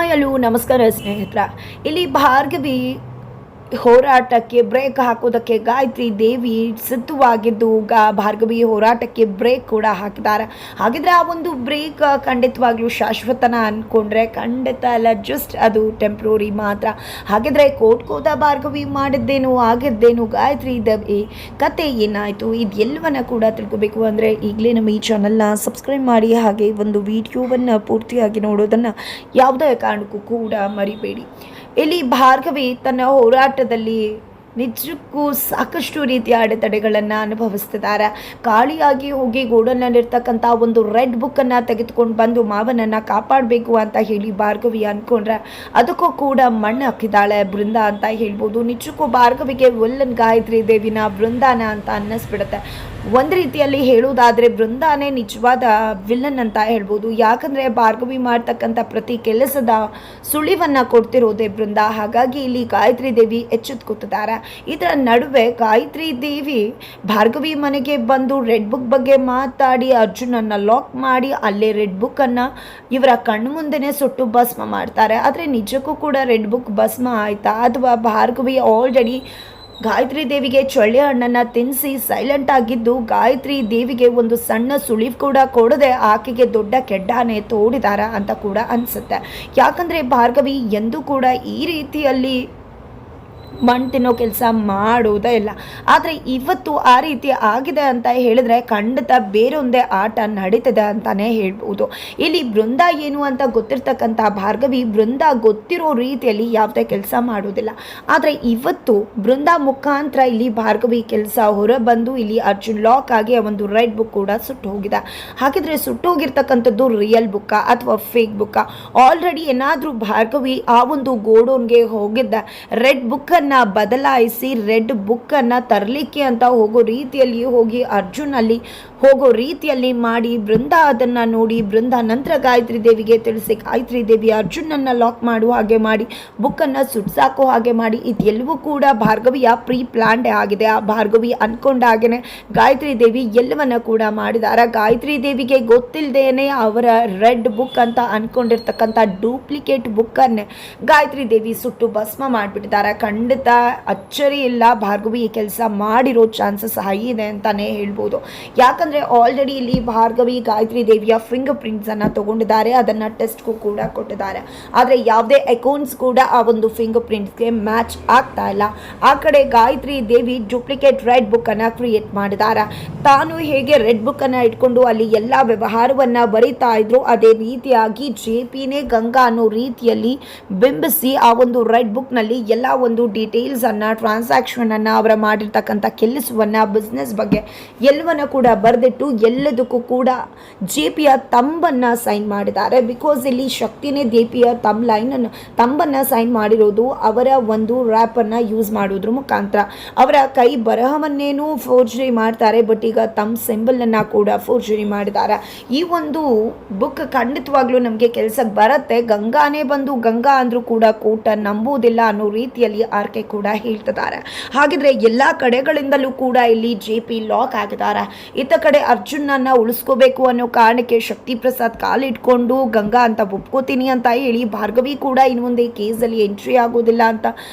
Hi hello ನಮಸ್ಕಾರ ಸ್ನೇಹಿತರ. ಇಲ್ಲಿ ಭಾರ್ಗವಿ ಹೋರಾಟಕ್ಕೆ ಬ್ರೇಕ್ ಹಾಕೋದಕ್ಕೆ ಗಾಯತ್ರಿ ದೇವಿ ಸಿದ್ಧವಾಗಿದ್ದು ಭಾರ್ಗವಿ ಹೋರಾಟಕ್ಕೆ ಬ್ರೇಕ್ ಕೂಡ ಹಾಕಿದ್ದಾರೆ. ಹಾಗಿದ್ರೆ ಆ ಒಂದು ಬ್ರೇಕ್ ಖಂಡಿತವಾಗ್ಲೂ ಶಾಶ್ವತನ ಅಂದ್ಕೊಂಡ್ರೆ ಖಂಡಿತ ಅಲ್ಲ, ಜಸ್ಟ್ ಅದು ಟೆಂಪ್ರರಿ ಮಾತ್ರ. ಹಾಗಿದ್ರೆ ಕೋಟ್ಕೋದ ಭಾರ್ಗವಿ ಮಾಡಿದ್ದೇನು ಆಗಿದ್ದೇನು, ಗಾಯತ್ರಿ ದೇವಿ ಕತೆ ಏನಾಯಿತು, ಇದೆಲ್ಲವನ್ನ ಕೂಡ ತಿಳ್ಕೋಬೇಕು ಅಂದರೆ ಈಗಲೇ ನಮ್ಮ ಈ ಚಾನಲ್ನ ಸಬ್ಸ್ಕ್ರೈಬ್ ಮಾಡಿ, ಹಾಗೆ ಒಂದು ವಿಡಿಯೋವನ್ನು ಪೂರ್ತಿಯಾಗಿ ನೋಡೋದನ್ನು ಯಾವುದೇ ಕಾರಣಕ್ಕೂ ಕೂಡ ಮರಿಬೇಡಿ. ಇಲ್ಲಿ ಭಾರ್ಗವಿ ತನ್ನ ಹೋರಾಟದಲ್ಲಿ ನಿಜಕ್ಕೂ ಸಾಕಷ್ಟು ರೀತಿಯ ಅಡೆತಡೆಗಳನ್ನು ಅನುಭವಿಸ್ತಿದ್ದಾರೆ. ಕಾಳಿಯಾಗಿ ಹೋಗಿ ಗೋಡನ್ನಲ್ಲಿರ್ತಕ್ಕಂಥ ಒಂದು ರೆಡ್ ಬುಕ್ಕನ್ನು ತೆಗೆದುಕೊಂಡು ಬಂದು ಮಾವನನ್ನು ಕಾಪಾಡಬೇಕು ಅಂತ ಹೇಳಿ ಭಾರ್ಗವಿ ಅಂದ್ಕೊಂಡ್ರೆ ಅದಕ್ಕೂ ಕೂಡ ಮಣ್ಣು ಹಾಕಿದ್ದಾಳೆ ಬೃಂದ ಅಂತ ಹೇಳ್ಬೋದು. ನಿಜಕ್ಕೂ ಭಾರ್ಗವಿಗೆ ವಿಲ್ಲನ್ ಗಾಯತ್ರಿ ದೇವಿನ ಬೃಂದಾನ ಅಂತ ಅನ್ನಿಸ್ಬಿಡುತ್ತೆ. ಒಂದು ರೀತಿಯಲ್ಲಿ ಹೇಳುವುದಾದರೆ ಬೃಂದಾನೇ ನಿಜವಾದ ವಿಲ್ಲನ್ ಅಂತ ಹೇಳ್ಬೋದು. ಯಾಕಂದರೆ ಭಾರ್ಗವಿ ಮಾಡ್ತಕ್ಕಂಥ ಪ್ರತಿ ಕೆಲಸದ ಸುಳಿವನ್ನು ಕೊಡ್ತಿರೋದೇ ಬೃಂದ. ಹಾಗಾಗಿ ಇಲ್ಲಿ ಗಾಯತ್ರಿ ದೇವಿ ಎಚ್ಚೆತ್ಕೊತಿದ್ದಾರೆ. ಇದರ ನಡುವೆ ಗಾಯತ್ರಿ ದೇವಿ ಭಾರ್ಗವಿ ಮನೆಗೆ ಬಂದು ರೆಡ್ ಬುಕ್ ಬಗ್ಗೆ ಮಾತಾಡಿ ಅರ್ಜುನನ್ನು ಲಾಕ್ ಮಾಡಿ ಅಲ್ಲೇ ರೆಡ್ ಬುಕ್ಕನ್ನು ಇವರ ಕಣ್ಣು ಮುಂದೆನೇ ಸುಟ್ಟು ಭಸ್ಮ ಮಾಡ್ತಾರೆ. ಆದರೆ ನಿಜಕ್ಕೂ ಕೂಡ ರೆಡ್ ಬುಕ್ ಭಸ್ಮ ಆಯಿತಾ, ಅಥವಾ ಭಾರ್ಗವಿ ಆಲ್ರೆಡಿ ಗಾಯತ್ರಿ ದೇವಿಗೆ ಚೊಳ್ಳೆ ಹಣ್ಣನ್ನು ತಿನ್ನಿಸಿ ಸೈಲೆಂಟ್ ಆಗಿದ್ದು ಗಾಯತ್ರಿ ದೇವಿಗೆ ಒಂದು ಸಣ್ಣ ಸುಳಿವು ಕೂಡ ಕೊಡದೆ ಆಕೆಗೆ ದೊಡ್ಡ ಕೆಡ್ಡಾನೆ ತೋಡಿದಾರ ಅಂತ ಕೂಡ ಅನಿಸುತ್ತೆ. ಯಾಕಂದರೆ ಭಾರ್ಗವಿ ಎಂದೂ ಕೂಡ ಈ ರೀತಿಯಲ್ಲಿ ಮಣ್ಣು ತಿನ್ನೋ ಕೆಲಸ ಮಾಡೋದೇ ಇಲ್ಲ. ಆದರೆ ಇವತ್ತು ಆ ರೀತಿ ಆಗಿದೆ ಅಂತ ಹೇಳಿದ್ರೆ ಖಂಡಿತ ಬೇರೊಂದೇ ಆಟ ನಡೀತದೆ ಅಂತಲೇ ಹೇಳ್ಬೋದು. ಇಲ್ಲಿ ಬೃಂದ ಏನು ಅಂತ ಗೊತ್ತಿರ್ತಕ್ಕಂಥ ಭಾರ್ಗವಿ ಬೃಂದ ಗೊತ್ತಿರೋ ರೀತಿಯಲ್ಲಿ ಯಾವುದೇ ಕೆಲಸ ಮಾಡೋದಿಲ್ಲ. ಆದರೆ ಇವತ್ತು ಬೃಂದ ಮುಖಾಂತರ ಇಲ್ಲಿ ಭಾರ್ಗವಿ ಕೆಲಸ ಹೊರಬಂದು ಇಲ್ಲಿ ಅರ್ಜುನ್ ಲಾಕ್ ಆಗಿ ಒಂದು ರೆಡ್ ಬುಕ್ ಕೂಡ ಸುಟ್ಟು ಹೋಗಿದೆ. ಹಾಗಿದ್ರೆ ಸುಟ್ಟೋಗಿರ್ತಕ್ಕಂಥದ್ದು ರಿಯಲ್ ಬುಕ್ಕ ಅಥವಾ ಫೇಕ್ ಬುಕ್ಕ? ಆಲ್ರೆಡಿ ಏನಾದರೂ ಭಾರ್ಗವಿ ಆ ಒಂದು ಗೋಡೌನ್ಗೆ ಹೋಗಿದ್ದ ರೆಡ್ ಬುಕ್ಕನ್ನು ಬದಲಾಯಿಸಿ ರೆಡ್ ಬುಕ್ಕನ್ನು ತರಲಿಕ್ಕೆ ಅಂತ ಹೋಗೋ ರೀತಿಯಲ್ಲಿ ಹೋಗಿ ಅರ್ಜುನ್ ಅಲ್ಲಿ ಹೋಗೋ ರೀತಿಯಲ್ಲಿ ಮಾಡಿ ಬೃಂದ ಅದನ್ನು ನೋಡಿ ಬೃಂದ ನಂತರ ಗಾಯತ್ರಿ ದೇವಿಗೆ ತಿಳಿಸಿ ಗಾಯತ್ರಿ ದೇವಿ ಅರ್ಜುನನ್ನು ಲಾಕ್ ಮಾಡುವ ಹಾಗೆ ಮಾಡಿ ಬುಕ್ಕನ್ನು ಸುಟ್ಸಾಕೋ ಹಾಗೆ ಮಾಡಿ ಇದೆಲ್ಲವೂ ಕೂಡ ಭಾರ್ಗವಿಯ ಪ್ರೀ ಪ್ಲಾನ್ಡ್ ಆಗಿದೆ. ಆ ಭಾರ್ಗವಿ ಅಂದ್ಕೊಂಡ ಹಾಗೆಯೇ ಗಾಯತ್ರಿ ದೇವಿ ಎಲ್ಲವನ್ನ ಕೂಡ ಮಾಡಿದ್ದಾರೆ. ಗಾಯತ್ರಿ ದೇವಿಗೆ ಗೊತ್ತಿಲ್ಲದೇನೆ ಅವರ ರೆಡ್ ಬುಕ್ ಅಂತ ಅಂದ್ಕೊಂಡಿರ್ತಕ್ಕಂಥ ಡೂಪ್ಲಿಕೇಟ್ ಬುಕ್ಕನ್ನೇ ಗಾಯತ್ರಿ ದೇವಿ ಸುಟ್ಟು ಭಸ್ಮ ಮಾಡಿಬಿಟ್ಟಿದ್ದಾರೆ. ಖಂಡಿತ ಅಚ್ಚರಿ ಇಲ್ಲ, ಭಾರ್ಗವಿ ಈ ಕೆಲಸ ಮಾಡಿರೋ ಚಾನ್ಸಸ್ ಹೈ ಇದೆ ಅಂತಾನೆ ಹೇಳ್ಬೋದು. ಯಾಕಂದ್ರೆ ಆಲ್ರೆಡಿ ಇಲ್ಲಿ ಭಾರ್ಗವಿ ಗಾಯತ್ರಿ ದೇವಿಯ ಫಿಂಗರ್ ಪ್ರಿಂಟ್ಸ್ ಅನ್ನ ತಗೊಂಡಿದ್ದಾರೆ, ಅದನ್ನ ಟೆಸ್ಟ್ಗೂ ಕೂಡ ಕೊಟ್ಟಿದ್ದಾರೆ. ಆದರೆ ಯಾವುದೇ ಅಕೌಂಟ್ಸ್ ಕೂಡ ಆ ಒಂದು ಫಿಂಗರ್ ಪ್ರಿಂಟ್ಸ್ಗೆ ಮ್ಯಾಚ್ ಆಗ್ತಾ ಇಲ್ಲ. ಆ ಕಡೆ ಗಾಯತ್ರಿ ದೇವಿ ಡೂಪ್ಲಿಕೇಟ್ ರೆಡ್ ಬುಕ್ ಅನ್ನ ಕ್ರಿಯೇಟ್ ಮಾಡಿದ್ದಾರೆ. ತಾನು ಹೇಗೆ ರೆಡ್ ಬುಕ್ ಅನ್ನ ಇಟ್ಕೊಂಡು ಅಲ್ಲಿ ಎಲ್ಲ ವ್ಯವಹಾರವನ್ನ ಬರೀತಾ ಇದ್ರು ಅದೇ ರೀತಿಯಾಗಿ ಜೆಪಿನೇ ಗಂಗಾ ಅನ್ನೋ ರೀತಿಯಲ್ಲಿ ಬಿಂಬಿಸಿ ಆ ಒಂದು ರೆಡ್ ಬುಕ್ ನಲ್ಲಿ ಎಲ್ಲ ಒಂದು ಡೀಟೇಲ್ಸ್ ಅನ್ನ ಟ್ರಾನ್ಸಾಕ್ಷನ್ ಅನ್ನ ಅವರ ಮಾಡಿರ್ತಕ್ಕಂಥ ಕೆಲಸವನ್ನ ಬಿಸ್ನೆಸ್ ಬಗ್ಗೆ ಎಲ್ಲವನ್ನ ಕೂಡ ಬರೆದಿಟ್ಟು ಎಲ್ಲದಕ್ಕೂ ಕೂಡ ಜೆಪಿಯ ತಂಬನ್ನ ಸೈನ್ ಮಾಡಿದ್ದಾರೆ. ಬಿಕಾಸ್ ಇಲ್ಲಿ ಶಕ್ತಿನೇ ಜೆಪಿಯ ತಂಬನ್ನ ಸೈನ್ ಮಾಡಿರೋದು ಅವರ ಒಂದು ರ್ಯಾಪ್ ಅನ್ನ ಯೂಸ್ ಮಾಡೋದ್ರ ಮುಖಾಂತರ. ಅವರ ಕೈ ಬರಹವನ್ನೇನು ಫೋರ್ಜರಿ ಮಾಡ್ತಾರೆ, ಬಟ್ ಈಗ ತಮ್ಮ ಸಿಂಬಲ್ ಅನ್ನ ಕೂಡ ಫೋರ್ಜರಿ ಮಾಡಿದ್ದಾರೆ. ಈ ಒಂದು ಬುಕ್ ಖಂಡಿತವಾಗ್ಲೂ ನಮಗೆ ಕೆಲಸಕ್ಕೆ ಬರುತ್ತೆ. ಗಂಗಾನೇ ಬಂದು ಗಂಗಾ ಅಂದ್ರೂ ಕೂಡ ಕೂಟ ನಂಬುವುದಿಲ್ಲ ಅನ್ನೋ ರೀತಿಯಲ್ಲಿ ಆರ್ಕೆ ಕೂಡ ಹೇಳ್ತಿದ್ದಾರೆ. ಹಾಗಿದ್ರೆ ಎಲ್ಲ ಕಡೆಗಳಿಂದಲೂ ಕೂಡ ಇಲ್ಲಿ ಜೆಪಿ ಲಾಕ್ ಆಗಿದ್ದಾರೆ. ಇತ್ತ ಕಡೆ ಅರ್ಜುನನ್ನ ಉಳಿಸ್ಕೋಬೇಕು ಅನ್ನೋ ಕಾರಣಕ್ಕೆ ಶಕ್ತಿ ಪ್ರಸಾದ್ ಕಾಲಿಟ್ಕೊಂಡು ಗಂಗಾ ಅಂತ ಒಪ್ಕೋತೀನಿ ಅಂತ ಹೇಳಿ ಭಾರ್ಗವಿ ಕೂಡ ಇನ್ನು ಮುಂದೆ ಕೇಸಲ್ಲಿ ಎಂಟ್ರಿ ಆಗೋದಿಲ್ಲ ಅಂತ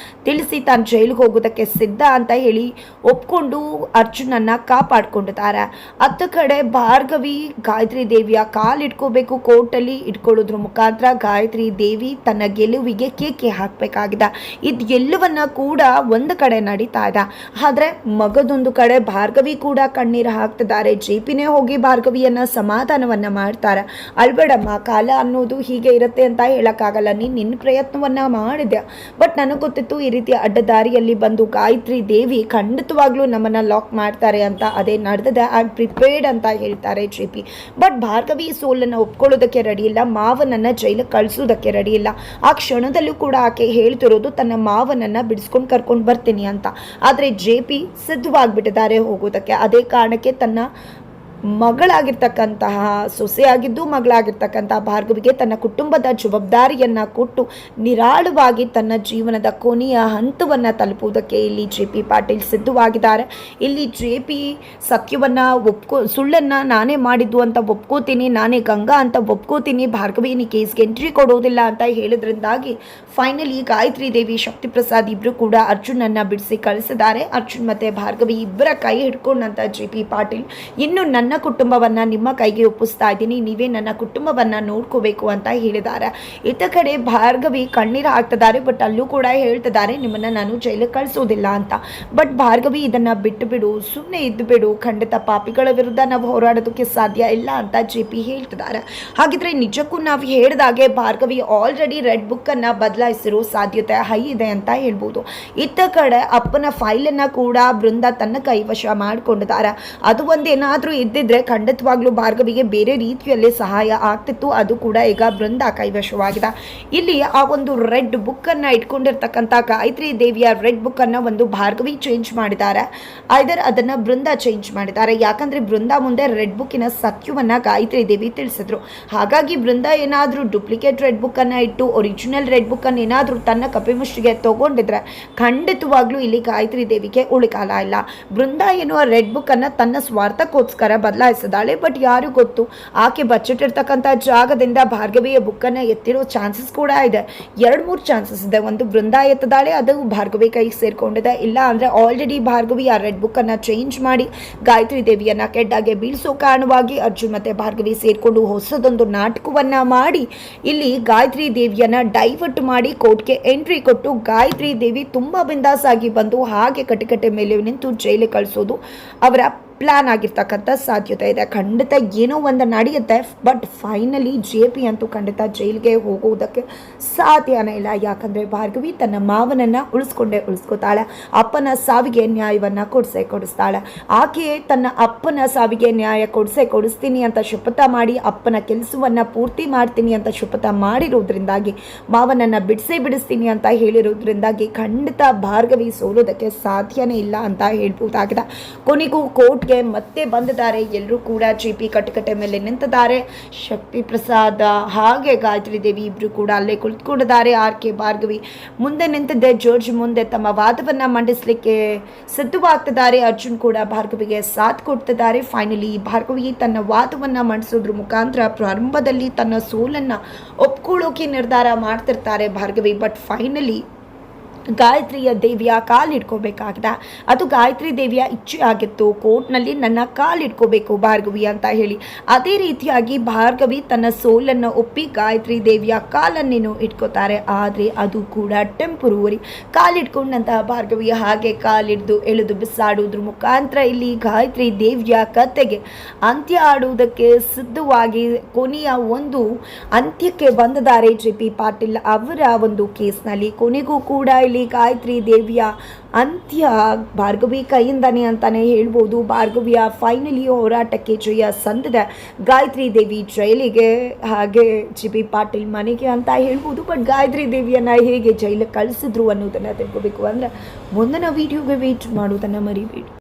ತಿಳಿಸಿ ತಾನು ಜೈಲಿಗೆ ಹೋಗೋದಕ್ಕೆ ಸಿದ್ಧ ಅಂತ ಹೇಳಿ ಒಪ್ಕೊಂಡು ಅರ್ಜುನನ್ನ ಕಾಪಾಡ್ಕೊಂಡಿದ್ದಾರೆ. ಅತ್ತ ಕಡೆ ಭಾರ್ಗವಿ ಗಾಯತ್ರಿ ದೇವಿಯ ಕಾಲಿಟ್ಕೋಬೇಕು ಕೋರ್ಟಲ್ಲಿ ಇಟ್ಕೊಳ್ಳೋದ್ರ ಮುಖಾಂತರ ಗಾಯತ್ರಿ ದೇವಿ ತನ್ನ ಗೆಲುವಿಗೆ ಕೇಕೆ ಹಾಕಬೇಕಾಗಿದೆ. ಇದೆಲ್ಲವನ್ನ ಕೂಡ ಒಂದು ಕಡೆ ನಡೀತಾ ಇದೆ. ಆದ್ರೆ ಮಗದೊಂದು ಕಡೆ ಭಾರ್ಗವಿ ಕೂಡ ಕಣ್ಣೀರು ಹಾಕ್ತಿದ್ದಾರೆ. ಜೆಪಿನೇ ಹೋಗಿ ಭಾರ್ಗವಿಯನ್ನ ಸಮಾಧಾನವನ್ನ ಮಾಡ್ತಾರೆ. ಅಲ್ಬೇಡಮ್ಮ, ಕಾಲ ಅನ್ನೋದು ಹೀಗೆ ಇರುತ್ತೆ ಅಂತ ಹೇಳಕ್ಕಾಗಲ್ಲ, ನಿನ್ನ ಪ್ರಯತ್ನವನ್ನ ಮಾಡಿದೆ, ಬಟ್ ನನಗೆ ಗೊತ್ತಿತ್ತು ಈ ರೀತಿ ಅಡ್ಡದಾರಿಯಲ್ಲಿ ಬಂದು ಗಾಯತ್ರಿ ದೇವಿ ಖಂಡಿತವಾಗ್ಲೂ ನಮ್ಮನ್ನ ಲಾಕ್ ಮಾಡ್ತಾರೆ ಅಂತ. ಅದೇ ನಡೆದಿದೆ, ಐ ಆಮ್ ಪ್ರಿಪೇರ್ಡ್ ಅಂತ ಹೇಳ್ತಾರೆ ಜೆಪಿ. ಬಟ್ ಭಾರ್ಗವಿ ಸೋಲನ್ನು ಒಪ್ಕೊಳ್ಳೋದಕ್ಕೆ ರೆಡಿ ಇಲ್ಲ, ಮಾವನನ್ನ ಜೈಲಿಗೆ ಕಳಿಸೋದಕ್ಕೆ ರೆಡಿ ಇಲ್ಲ. ಆ ಕ್ಷಣದಲ್ಲೂ ಕೂಡ ಆಕೆ ಹೇಳ್ತಿರೋದು ತನ್ನ ಮಾವನನ್ನ ಬಿಡಿಸ್ಕೊಂಡು ಕರ್ಕೊಂಡು ಬರ್ತೀನಿ ಅಂತ. ಆದರೆ ಜೆಪಿ ಸಿದ್ಧವಾಗಿಬಿಟ್ಟಿದ್ದಾರೆ ಹೋಗೋದಕ್ಕೆ. ಅದೇ ಕಾರಣಕ್ಕೆ ತನ್ನ ಮಗಳಾಗಿರ್ತಕ್ಕಂತಹ ಸೊಸೆಯಾಗಿದ್ದು ಮಗಳಾಗಿರ್ತಕ್ಕಂತಹ ಭಾರ್ಗವಿಗೆ ತನ್ನ ಕುಟುಂಬದ ಜವಾಬ್ದಾರಿಯನ್ನು ಕೊಟ್ಟು ನಿರಾಳವಾಗಿ ತನ್ನ ಜೀವನದ ಕೊನೆಯ ಹಂತವನ್ನು ತಲುಪುವುದಕ್ಕೆ ಇಲ್ಲಿ ಜೆ ಪಿ ಪಾಟೀಲ್ ಸಿದ್ಧವಾಗಿದ್ದಾರೆ. ಇಲ್ಲಿ ಜೆ ಪಿ ಸತ್ಯವನ್ನು ಸುಳ್ಳನ್ನು ನಾನೇ ಮಾಡಿದ್ದು ಅಂತ ಒಪ್ಕೋತೀನಿ, ನಾನೇ ಗಂಗಾ ಅಂತ ಒಪ್ಕೋತೀನಿ, ಭಾರ್ಗವಿ ನೀ ಕೇಸ್ಗೆ ಎಂಟ್ರಿ ಕೊಡೋದಿಲ್ಲ ಅಂತ ಹೇಳಿದ್ರಿಂದಾಗಿ ಫೈನಲಿ ಗಾಯತ್ರಿ ದೇವಿ ಶಕ್ತಿ ಪ್ರಸಾದ್ ಇಬ್ಬರು ಕೂಡ ಅರ್ಜುನನ್ನು ಬಿಡಿಸಿ ಕಳಿಸಿದ್ದಾರೆ. ಅರ್ಜುನ್ ಮತ್ತು ಭಾರ್ಗವಿ ಇಬ್ಬರ ಕೈ ಹಿಡ್ಕೊಂಡಂತ ಜೆ ಪಿ ಪಾಟೀಲ್ ಇನ್ನು ನನ್ನ ಕುಟುಂಬವನ್ನು ನಿಮ್ಮ ಕೈಗೆ ಒಪ್ಪಿಸ್ತಾ ಇದ್ದೀನಿ, ನೀವೇ ನನ್ನ ಕುಟುಂಬವನ್ನು ನೋಡ್ಕೋಬೇಕು ಅಂತ ಹೇಳಿದ್ದಾರೆ. ಇತ್ತ ಕಡೆ ಭಾರ್ಗವಿ ಕಣ್ಣೀರು ಹಾಕ್ತಿದ್ದಾರೆ, ಬಟ್ ಅಲ್ಲೂ ಕೂಡ ಹೇಳ್ತಿದ್ದಾರೆ ನಿಮ್ಮನ್ನು ನಾನು ಜೈಲಿಗೆ ಕಳಿಸೋದಿಲ್ಲ ಅಂತ. ಬಟ್ ಭಾರ್ಗವಿ ಇದನ್ನು ಬಿಟ್ಟು ಬಿಡು, ಸುಮ್ಮನೆ ಇದ್ದು ಬಿಡು, ಖಂಡಿತ ಪಾಪಿಗಳ ವಿರುದ್ಧ ನಾವು ಹೋರಾಡೋದಕ್ಕೆ ಸಾಧ್ಯ ಇಲ್ಲ ಅಂತ ಜೆ ಪಿ ಹೇಳ್ತಿದ್ದಾರೆ. ಹಾಗಿದ್ರೆ ನಿಜಕ್ಕೂ ನಾವು ಹೇಳಿದಾಗೆ ಭಾರ್ಗವಿ ಆಲ್ರೆಡಿ ರೆಡ್ ಬುಕ್ಕನ್ನು ಬದಲಾಯಿಸಿರೋ ಸಾಧ್ಯತೆ ಹೈ ಇದೆ ಅಂತ ಹೇಳ್ಬೋದು. ಇತ್ತ ಕಡೆ ಅಪ್ಪನ ಫೈಲನ್ನು ಕೂಡ ಬೃಂದ ತನ್ನ ಕೈವಶ ಮಾಡಿಕೊಂಡಿದ್ದಾರೆ. ಅದು ಒಂದೇನಾದರೂ ಇದ್ದಿದ್ರೆ ಖಂಡಿತವಾಗ್ಲೂ ಭಾರ್ಗವಿಗೆ ಬೇರೆ ರೀತಿಯಲ್ಲಿ ಸಹಾಯ ಆಗ್ತಿತ್ತು. ಅದು ಕೂಡ ಈಗ ಬೃಂದ ಕೈವಶವಾಗಿದೆ. ಇಲ್ಲಿ ಆ ಒಂದು ರೆಡ್ ಬುಕ್ಕನ್ನು ಇಟ್ಕೊಂಡಿರ್ತಕ್ಕಂಥ ಗಾಯತ್ರಿ ದೇವಿಯ ರೆಡ್ ಬುಕ್ಕನ್ನು ಒಂದು ಭಾರ್ಗವಿ ಚೇಂಜ್ ಮಾಡಿದ್ದಾರೆ, ಐದರ್ ಅದನ್ನು ಬೃಂದ ಚೇಂಜ್ ಮಾಡಿದ್ದಾರೆ. ಯಾಕಂದರೆ ಬೃಂದ ಮುಂದೆ ರೆಡ್ ಬುಕ್ಕಿನ ಸತ್ಯವನ್ನು ಗಾಯತ್ರಿ ದೇವಿ ತಿಳಿಸಿದ್ರು. ಹಾಗಾಗಿ ಬೃಂದ ಏನಾದರೂ ಡುಪ್ಲಿಕೇಟ್ ರೆಡ್ ಬುಕ್ಕನ್ನು ಇಟ್ಟು ಒರಿಜಿನಲ್ ರೆಡ್ ಬುಕ್ಕನ್ನು ಏನಾದರೂ ತನ್ನ ಕಪಿಮುಷ್ಟಿಗೆ ತಗೊಂಡಿದ್ರೆ ಖಂಡಿತವಾಗ್ಲೂ ಇಲ್ಲಿ ಗಾಯತ್ರಿ ದೇವಿಗೆ ಉಳಿಕಾಲ ಇಲ್ಲ. ಬೃಂದ ಎನ್ನುವ ರೆಡ್ ಬುಕ್ಕನ್ನು ತನ್ನ ಸ್ವಾರ್ಥಕ್ಕೋಸ್ಕರ ಬದಲಾಯಿಸಿದಾಳೆ. ಬಟ್ ಯಾರು ಗೊತ್ತು, ಆಕೆ ಬಚ್ಚಿಟ್ಟಿರ್ತಕ್ಕಂಥ ಜಾಗದಿಂದ ಭಾರ್ಗವಿಯ ಬುಕ್ಕನ್ನು ಎತ್ತಿರೋ ಚಾನ್ಸಸ್ ಕೂಡ ಇದೆ. 2-3 ಚಾನ್ಸಸ್ ಇದೆ. ಒಂದು ಬೃಂದ ಎತ್ತದಾಳೆ, ಅದು ಭಾರ್ಗವಿ ಕೈಗೆ ಸೇರ್ಕೊಂಡಿದೆ. ಇಲ್ಲ ಅಂದರೆ ಆಲ್ರೆಡಿ ಭಾರ್ಗವಿ ಆ ರೆಡ್ ಬುಕ್ಕನ್ನು ಚೇಂಜ್ ಮಾಡಿ ಗಾಯತ್ರಿ ದೇವಿಯನ್ನು ಕೆಡ್ಡಾಗೆ ಬೀಳಿಸೋ ಕಾರಣವಾಗಿ ಅರ್ಜುನ್ ಮತ್ತು ಭಾರ್ಗವಿ ಸೇರಿಕೊಂಡು ಹೊಸದೊಂದು ನಾಟಕವನ್ನು ಮಾಡಿ ಇಲ್ಲಿ ಗಾಯತ್ರಿ ದೇವಿಯನ್ನು ಡೈವರ್ಟ್ ಮಾಡಿ ಕೋರ್ಟ್ಗೆ ಎಂಟ್ರಿ ಕೊಟ್ಟು ಗಾಯತ್ರಿ ದೇವಿ ತುಂಬ ಬಿಂದಾಸ್ ಆಗಿ ಬಂದು ಹಾಗೆ ಕಟಕಟೆ ಮೇಲೆ ನಿಂತು ಜೈಲಿಗೆ ಕಳಿಸೋದು ಅವರ ಪ್ಲ್ಯಾನ್ ಆಗಿರ್ತಕ್ಕಂಥ ಸಾಧ್ಯತೆ ಇದೆ. ಖಂಡಿತ ಏನೋ ಒಂದು ನಡೆಯುತ್ತೆ, ಬಟ್ ಫೈನಲಿ ಜೆ ಪಿ ಅಂತೂ ಖಂಡಿತ ಜೈಲಿಗೆ ಹೋಗುವುದಕ್ಕೆ ಸಾಧ್ಯನೇ ಇಲ್ಲ. ಯಾಕಂದರೆ ಭಾರ್ಗವಿ ತನ್ನ ಮಾವನನ್ನು ಉಳಿಸ್ಕೋತಾಳೆ, ಅಪ್ಪನ ಸಾವಿಗೆ ನ್ಯಾಯವನ್ನು ಕೊಡಿಸ್ತಾಳೆ. ಆಕೆ ತನ್ನ ಅಪ್ಪನ ಸಾವಿಗೆ ನ್ಯಾಯ ಕೊಡಿಸ್ತೀನಿ ಅಂತ ಶಪಥ ಮಾಡಿ ಅಪ್ಪನ ಕೆಲಸವನ್ನು ಪೂರ್ತಿ ಮಾಡ್ತೀನಿ ಅಂತ ಶಪಥ ಮಾಡಿರೋದ್ರಿಂದಾಗಿ ಮಾವನನ್ನು ಬಿಡಿಸ್ತೀನಿ ಅಂತ ಹೇಳಿರೋದ್ರಿಂದಾಗಿ ಖಂಡಿತ ಭಾರ್ಗವಿ ಸೋಲೋದಕ್ಕೆ ಸಾಧ್ಯನೇ ಇಲ್ಲ ಅಂತ ಹೇಳ್ಬೋದಾಗಿದೆ. ಕೊನೆಗೂ ಕೋರ್ಟ್ ಮತ್ತೆ ಬಂದಿದ್ದಾರೆ. ಎಲ್ಲರೂ ಕೂಡ ಜೆ ಪಿ ಕಟಕಟೆ ಮೇಲೆ ನಿಂತಿದ್ದಾರೆ. ಶಕ್ತಿ ಪ್ರಸಾದ್ ಹಾಗೆ ಗಾಯತ್ರಿ ದೇವಿ ಇಬ್ರು ಕೂಡ ಅಲ್ಲೇ ಕುಳಿತುಕೊಂಡಿದ್ದಾರೆ. ಆರ್ ಕೆ ಭಾರ್ಗವಿ ಮುಂದೆ ನಿಂತಿದ್ದೆ ಜಡ್ಜ್ ಮುಂದೆ ತಮ್ಮ ವಾದವನ್ನು ಮಂಡಿಸಲಿಕ್ಕೆ ಸಿದ್ಧವಾಗ್ತಿದ್ದಾರೆ. ಅರ್ಜುನ್ ಕೂಡ ಭಾರ್ಗವಿಗೆ ಸಾಥ್ ಕೊಡ್ತಿದ್ದಾರೆ. ಫೈನಲಿ ಭಾರ್ಗವಿ ತನ್ನ ವಾದವನ್ನು ಮಂಡಿಸೋದ್ರ ಮುಖಾಂತರ ಪ್ರಾರಂಭದಲ್ಲಿ ತನ್ನ ಸೋಲನ್ನು ಒಪ್ಕೊಳ್ಳೋಕೆ ನಿರ್ಧಾರ ಮಾಡ್ತಿರ್ತಾರೆ ಭಾರ್ಗವಿ. ಬಟ್ ಫೈನಲಿ ಗಾಯತ್ರಿಯ ದೇವಿಯ ಕಾಲಿಡ್ಕೋಬೇಕಾಗಿದೆ. ಅದು ಗಾಯತ್ರಿ ದೇವಿಯ ಇಚ್ಛೆ ಆಗಿತ್ತು, ಕೋರ್ಟ್ನಲ್ಲಿ ನನ್ನ ಕಾಲಿಡ್ಕೋಬೇಕು ಭಾರ್ಗವಿ ಅಂತ ಹೇಳಿ. ಅದೇ ರೀತಿಯಾಗಿ ಭಾರ್ಗವಿ ತನ್ನ ಸೋಲನ್ನು ಒಪ್ಪಿ ಗಾಯತ್ರಿ ದೇವಿಯ ಕಾಲನ್ನೇನು ಇಟ್ಕೋತಾರೆ. ಆದರೆ ಅದು ಕೂಡ ಟೆಂಪರರಿ. ಕಾಲಿಡ್ಕೊಂಡಂತಹ ಭಾರ್ಗವಿ ಹಾಗೆ ಕಾಲಿಡ್ದು ಎಳೆದು ಬಿಸಾಡೋದ್ರ ಮುಖಾಂತರ ಇಲ್ಲಿ ಗಾಯತ್ರಿ ದೇವಿಯ ಕತೆಗೆ ಅಂತ್ಯ ಆಡುವುದಕ್ಕೆ ಸಿದ್ಧವಾಗಿ ಕೊನೆಯ ಒಂದು ಅಂತ್ಯಕ್ಕೆ ಬಂದಿದ್ದಾರೆ ಜೆ ಪಿ ಪಾಟೀಲ್ ಅವರ ಒಂದು ಕೇಸ್ನಲ್ಲಿ. ಕೊನೆಗೂ ಕೂಡ ಗಾಯತ್ರಿ ದೇವಿಯ ಅಂತ್ಯ ಭಾರ್ಗವಿ ಕೈಯಿಂದಾನೆ ಅಂತಾನೆ ಹೇಳ್ಬೋದು. ಭಾರ್ಗವಿಯ ಫೈನಲಿ ಹೋರಾಟಕ್ಕೆ ಜಯ ಸಂದಿದೆ. ಗಾಯತ್ರಿ ದೇವಿ ಜೈಲಿಗೆ, ಹಾಗೆ ಜೆ ಪಿ ಪಾಟೀಲ್ ಮನೆಗೆ ಅಂತ ಹೇಳ್ಬೋದು. ಬಟ್ ಗಾಯತ್ರಿ ದೇವಿಯನ್ನು ಹೇಗೆ ಜೈಲಿಗೆ ಕಳಿಸಿದ್ರು ಅನ್ನೋದನ್ನು ತಿಳ್ಕೋಬೇಕು ಅಂದರೆ ಮುಂದಿನ ವಿಡಿಯೋಗೆ ವೇಟ್ ಮಾಡೋದನ್ನು ಮರಿಬೇಡಿ.